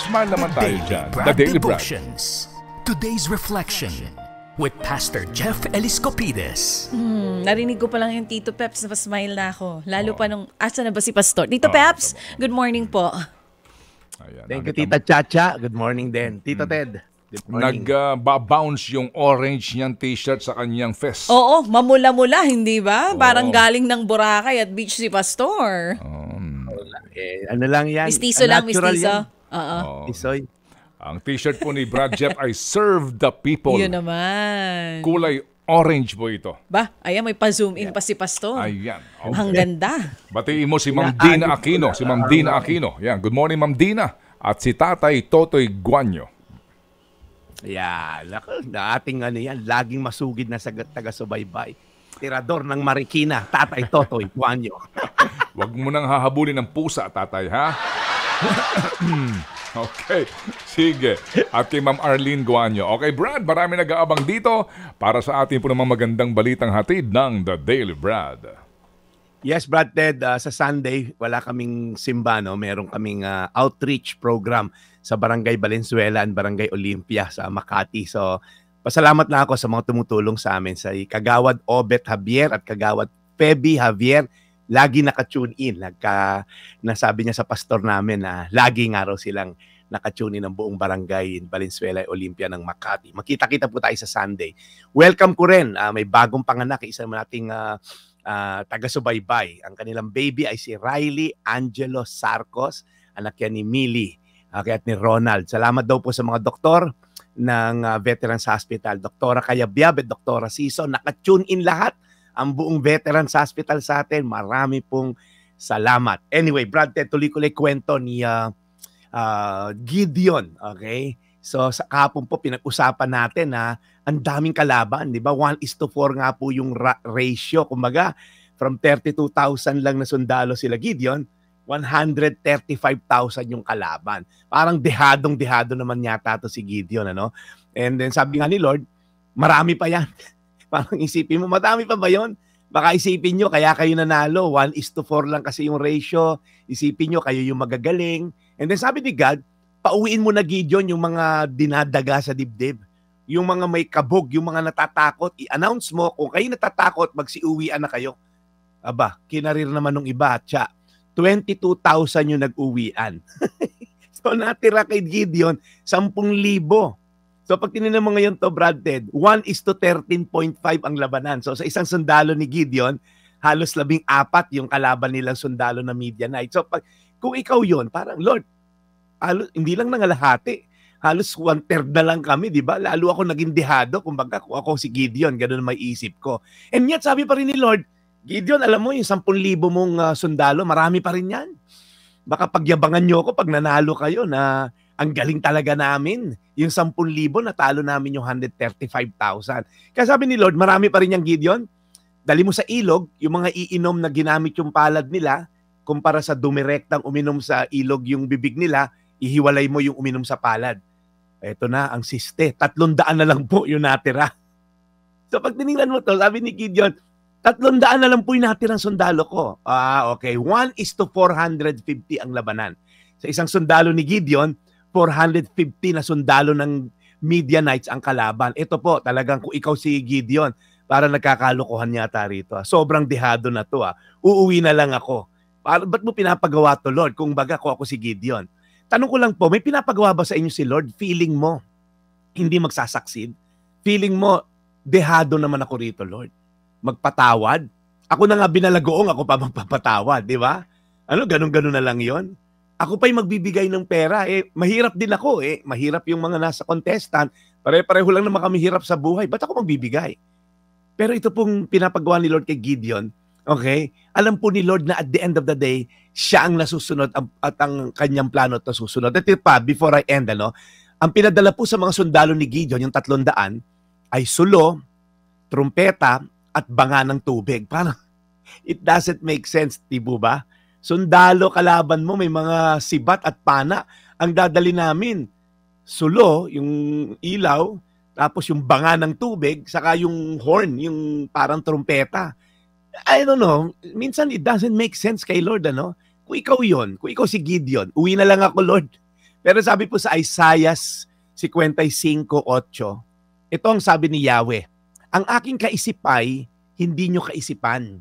Smile naman tayo dyan. The Daily Brad. Devotions. Today's Reflection with Pastor Jeff Eliscopides. Narinig ko pa lang yung Tito Peps, na-smile na ako. Lalo pa nung, asa na ba si Pastor? Tito Peps, good morning po. Ayan, Thank you, Tita Chacha. Good morning din. Tito Ted, good morning. Nag-bounce yung orange niyang t-shirt sa kanyang fest. Oo, mamula-mula, hindi ba? Parang galing ng Boracay at beach si Pastor. Ano lang yan? Mistiso lang, natural mistiso. yan. Oo. Isoy. Ang t-shirt po ni Brad Jeff ay Serve the People. Yun naman. Kulay orange po ito. Ba, ayan, may pa-zoom in pa si Pastor. Ayan. Okay. Ang ganda. Batiin mo si Ma'am Dina Aquino. Si Ma'am Dina Aquino. Yan. Good morning, Ma'am Dina. At si Tatay Totoy Guanyo. Yan. Na ating ano yan, laging masugid na taga-subaybay. Tirador ng Marikina, Tatay Totoy Guanyo. Huwag mo nang hahabulin ng pusa, Tatay, ha? Okay, sige. At kay Ma'am Arlene Guanyo. Okay, Brad, marami nag-aabang dito para sa ating po namang magandang balitang hatid ng The Daily Brad. Yes, Brad Ted, sa Sunday, wala kaming simba, no? Meron kaming outreach program sa Barangay Valenzuela and Barangay Olympia sa Makati. So, pasalamat na ako sa mga tumutulong sa amin, sa Kagawad Obet Javier at Kagawad Feby Javier. Lagi naka-tune in. Nasabi niya sa pastor namin na lagi nga raw silang naka-tune in ng buong barangay Valenzuela, Olympia ng Makati. Makita-kita po tayo sa Sunday. Welcome ko rin. May bagong panganak. Isa nating taga-subaybay. Ang kanilang baby ay si Riley Angelo Sarcos. Anak yan ni Millie at ni Ronald. Salamat daw po sa mga doktor ng Veterans Hospital. Doktora Kayabyab at Doktora Siso. Naka-tune in lahat. Ang buong Veterans Hospital sa atin. Marami pong salamat. Anyway, Brad, tuloy ko lang kwento ni Gideon. Okay? So, sa kahapon po, pinag-usapan natin na ang daming kalaban. Di ba? 1:4 nga po yung ratio. Kumbaga, from 32,000 lang na sundalo sila Gideon, 135,000 yung kalaban. Parang dehadong-dehado naman yata to si Gideon. Ano? And then sabi nga ni Lord, marami pa yan. Parang isipin mo, madami pa ba yun? Baka isipin nyo, kaya kayo nanalo. 1:4 lang kasi yung ratio. Isipin nyo, kayo yung magagaling. And then sabi ni God, pauwiin mo na Gideon yung mga dinadaga sa dibdib. Yung mga may kabog, yung mga natatakot. I-announce mo, kung kayo natatakot, magsiuwian na kayo. Aba, kinarir naman ng iba. Tsa, 22,000 yung nag-uwian. So natira kay Gideon, 10,000. So pag tinignan mo ngayon to, Brad Ted, 1:13.5 ang labanan. So sa isang sundalo ni Gideon, halos 14 yung kalaban nilang sundalo na Midianite. So kung ikaw yon, parang Lord, hindi lang nangalahati. Halos 1/3 na lang kami, di ba? Lalo ako naging dehado, kumbaga kung ako si Gideon, ganun may isip ko. And yet sabi pa rin ni Lord, Gideon, alam mo yung 10,000 mong sundalo, marami pa rin yan. Baka pagyabangan nyo ako pag nanalo kayo na ang galing talaga namin. Yung 10,000, natalo namin yung 135,000. Kaya sabi ni Lord, marami pa rin yung Gideon. Dali mo sa ilog, yung mga iinom na ginamit yung palad nila, kumpara sa dumirektang uminom sa ilog yung bibig nila, ihiwalay mo yung uminom sa palad. Eto na, ang siste. 300 na lang po yung natira. So pag tinignan mo to, sabi ni Gideon, 300 na lang po yung natirang sundalo ko. Okay. 1:450 ang labanan. Sa isang sundalo ni Gideon, 450 na sundalo ng Midianites ang kalaban. Ito po, talagang kung ikaw si Gideon, para nagkakalokohan yata rito. Sobrang dehado na to. Uuwi na lang ako. Ba't mo pinapagawa to, Lord? Kung baga ko ako si Gideon. Tanong ko lang po, may pinapagawa ba sa inyo si Lord? Feeling mo, hindi magsasucceed? Feeling mo, dehado naman ako rito, Lord? Magpatawad? Ako na nga binalagoong, ako pa magpapatawad, di ba? Ganun-ganun na lang yon. Ako pa'y magbibigay ng pera, mahirap din ako, mahirap yung mga nasa contestant, pare-pareho lang naman kami hirap sa buhay, ba't ako magbibigay? Pero ito pong pinapagawa ni Lord kay Gideon, okay, alam po ni Lord na at the end of the day, siya ang nasusunod at ang kanyang plano at nasusunod. At pa, before I end, ang pinadala po sa mga sundalo ni Gideon, yung 300, ay sulo, trumpeta, at banga ng tubig. Parang, it doesn't make sense, tibo ba? Sundalo, kalaban mo, may mga sibat at pana. Ang dadali namin, sulo, yung ilaw, tapos yung banga ng tubig, saka yung horn, yung parang trumpeta. I don't know, minsan it doesn't make sense kay Lord, Kung ikaw yon, kung ikaw si Gideon, uwi na lang ako, Lord. Pero sabi po sa Isaiah 55:8, ito ang sabi ni Yahweh, ang aking kaisipay, hindi nyo kaisipan.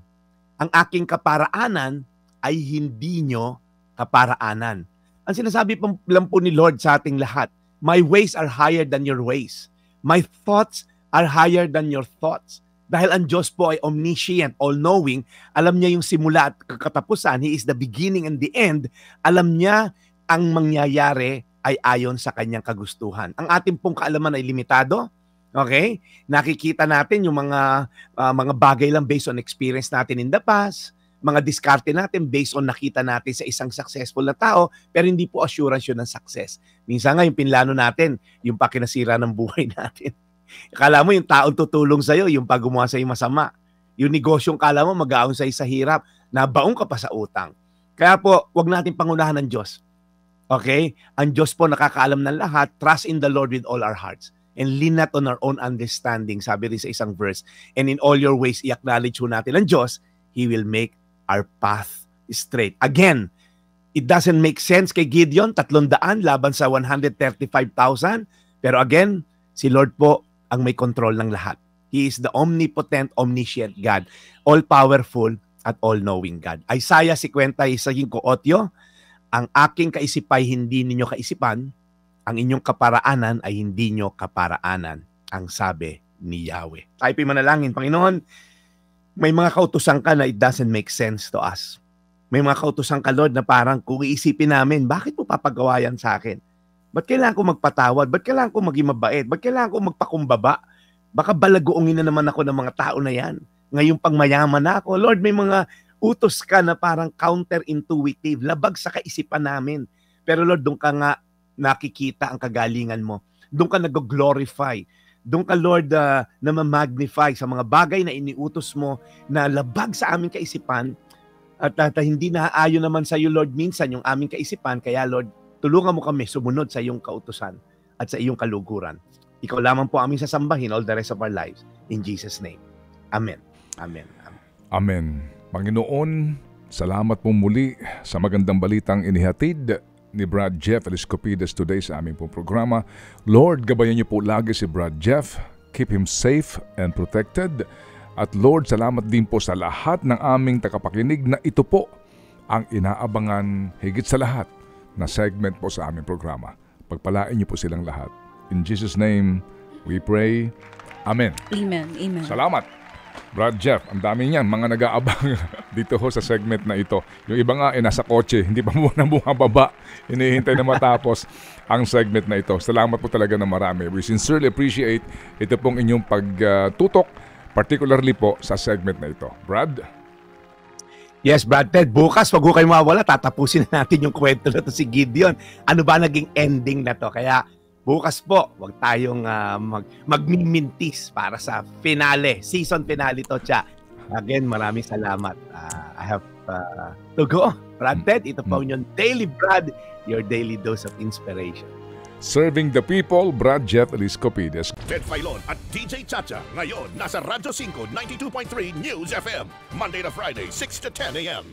Ang aking kaparaanan ay hindi nyo kaparaanan. Ang sinasabi lang po ni Lord sa ating lahat, my ways are higher than your ways. My thoughts are higher than your thoughts. Dahil ang Diyos po ay omniscient, all-knowing, alam niya yung simula at katapusan, He is the beginning and the end, alam niya ang mangyayari ay ayon sa kanyang kagustuhan. Ang ating pong kaalaman ay limitado, okay? Nakikita natin yung mga bagay lang based on experience natin in the past, mga diskarte natin based on nakita natin sa isang successful na tao, pero hindi po assurance yun ng success. Minsan nga yung pinlano natin, yung pakinasira ng buhay natin. Akala mo yung taong tutulong sa'yo, yung pag gumawa sa'yo masama. Yung negosyong kala mo mag-aon sa'yo sa hirap, nabaong ka pa sa utang. Kaya po, wag natin pangunahan ng Diyos. Okay? Ang Diyos po nakakaalam ng lahat. Trust in the Lord with all our hearts. And lean not on our own understanding, sabi rin sa isang verse. And in all your ways, i-acknowledge ho natin ang Diyos, He will make our path straight. Again, it doesn't make sense kay Gideon, 300 laban sa 135,000. Pero again, si Lord po ang may control ng lahat. He is the omnipotent, omniscient God, all-powerful at all-knowing God. Isaiah 55:8, ang aking kaisipay hindi ninyo kaisipan, ang inyong kaparaanan ay hindi nyo kaparaanan, ang sabi ni Yahweh. Tayo manalangin, Panginoon, may mga kautusan ka na it doesn't make sense to us. May mga kautusan ka, Lord, na parang kung iisipin namin, bakit mo papagawa yan sa akin? Ba't kailangan ko magpatawad? Ba't kailangan ko maging mabait? Ba't kailangan ko magpakumbaba? Baka balagoongin na naman ako ng mga tao na yan. Ngayong pangmayaman na ako. Lord, may mga utos ka na parang counterintuitive, labag sa kaisipan namin. Pero Lord, doon ka nga nakikita ang kagalingan mo. Doon ka nag-glorify. Doon ka, Lord, na ma-magnify sa mga bagay na iniutos mo na labag sa aming kaisipan at hindi naaayon naman sa iyo, Lord, minsan yung aming kaisipan. Kaya, Lord, tulungan mo kami sumunod sa iyong kautusan at sa iyong kaluguran. Ikaw lamang po aming sasambahin all the rest of our lives. In Jesus' name. Amen. Amen. Amen. Amen. Panginoon, salamat po muli sa magandang balitang inihatid ni Brad Jeff Eliscopides today sa aming pong programa. Lord, gabayan niyo po lagi si Brad Jeff. Keep him safe and protected. At Lord, salamat din po sa lahat ng aming tagapakinig na ito po ang inaabangan higit sa lahat na segment po sa aming programa. Pagpalain niyo po silang lahat. In Jesus' name, we pray. Amen. Amen. Amen. Salamat. Brad Jeff, ang dami niyan, mga nag-aabang dito ho sa segment na ito. Yung iba nga, nasa kotse, hindi pa muna bumababa. Hinihintay na matapos ang segment na ito. Salamat po talaga na marami. We sincerely appreciate ito pong inyong pagtutok, particularly po sa segment na ito. Brad? Yes, Brad Ted, bukas wag ko kayo mawala, tatapusin na natin yung kwento na to si Gideon. Ano ba naging ending na to? Kaya bukas po, wag tayong magmimintis para sa finale, season finale to, Cha. Again, maraming salamat. I have to go. Brad Ted, ito po yung Daily Brad, your daily dose of inspiration. Serving the people, Brad Jeff Eliscopides. Ted Filon at DJ Chacha. Ngayon, nasa Radyo 5, 92.3 News FM. Monday to Friday, 6 to 10 a.m.